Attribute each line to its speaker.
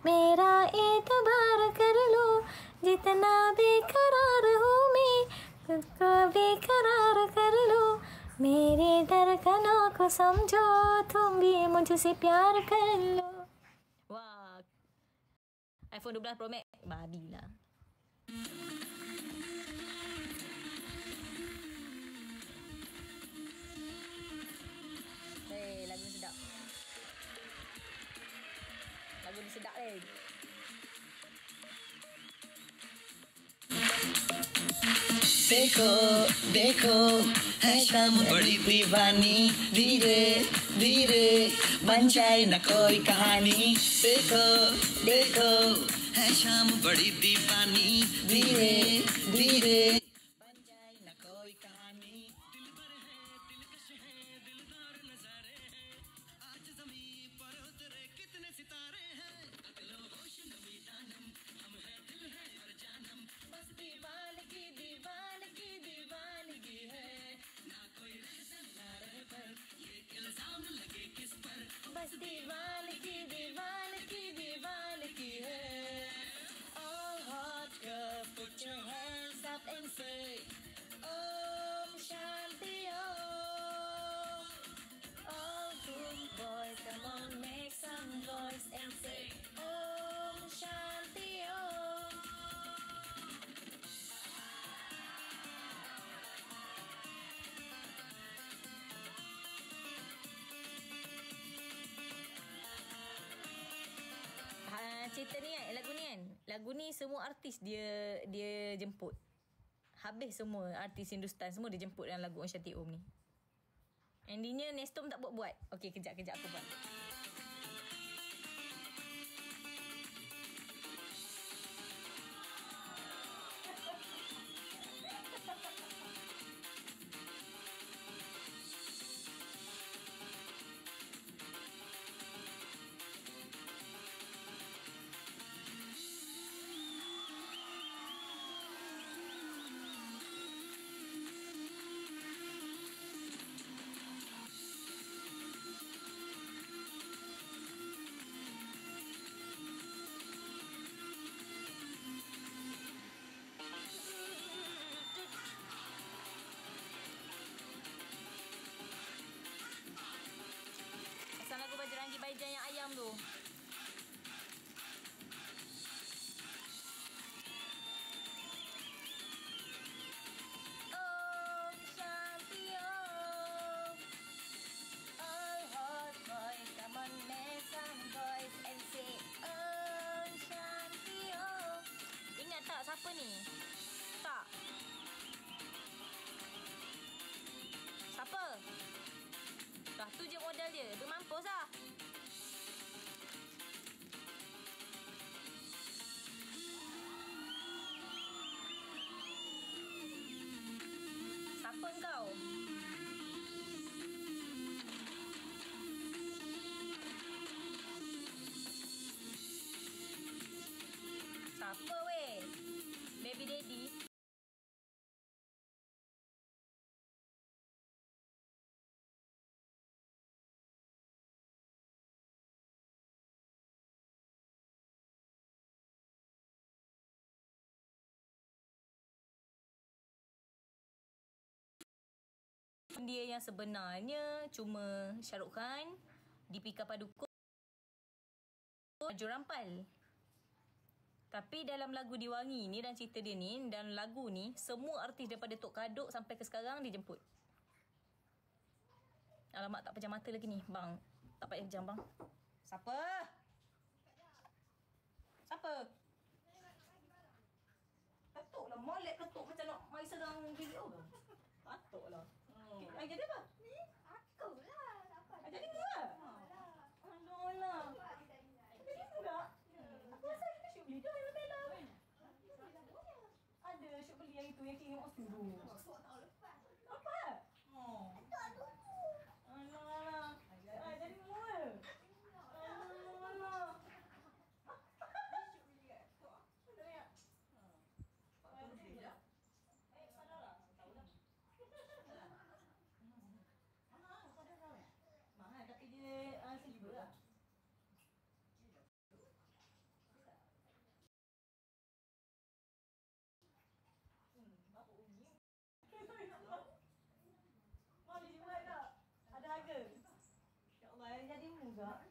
Speaker 1: मेरा एतबार कर लो, जितना बेकरार हूँ मैं, खुद को बेकरार कर लो, मेरे धड़कनों को समझो, तुम भी मुझसे प्यार कर लो. Wah, iPhone 12 Pro Max babi lah. Lagu ni sedap. Lagu ni sedap
Speaker 2: देखो देखो है शाम बड़ी दीवानी, धीरे धीरे बन जाए न कोई कहानी. देखो देखो है शाम बड़ी दीवानी, धीरे धीरे बन जाए न कोई कहानी. दिल भर है दिलकश है दिलदार नजारे हैं, आज ज़मीं पर उतरे कितने सितारे हैं. अकलो होश नमी जानम हम है दिल है और जानम, बस दीवानगी दीवानगी दीवानगी है. ना कोई रहता ना रहे पर ये इल्जाम लगे किस पर,
Speaker 1: बस दीवानगी दीवानगी दीवानगी है.
Speaker 2: all hot girl put your hands up and say
Speaker 1: Om Shanti Om. All good boys, come on, make some noise and say Om Shanti Om. Cerita ni kan, lagu ni semua artis dia jemput. Habis semua artis Hindustan semua dia jemput dalam lagu Om Shanti Om ni. Endingnya Nestum tak buat. Okey, kejap aku buat. Pasal lagu Bajrangi Baijan yang ayam tu. Om Shanti Om. All hot boys, come on, make some boys and say Om Shanti Om. Ingat tak siapa ni? Tak. Siapa? Dah tu je modal dia. Dia mampus lah. Siapa kau? Siapa weh? Baby daddy? Dia yang sebenarnya cuma Shah Rukh Khan, Deepika Padukone, Maju Rampal. Tapi dalam lagu Diwangi ni dan cerita dia ni dan lagu ni, semua artis daripada Tok Kaduk sampai ke sekarang dijemput. Alamak, tak pejam mata lagi ni, bang. Tak payah pejam, bang. Siapa? Siapa? Ketuk lah, molek ketuk macam nak mai serang video tu. Ketuk lah. Jadi apa? Ni aku lah. Jadi mu lah? Alah. Jadi mu tak? Aku rasa kita shoot beli tu yang Bella. Ada shoot beli yang itu yang King of Studio. Apa? Alah. Jadi mu lah. Alah. Mahal tapi dia sejuk lah. juga.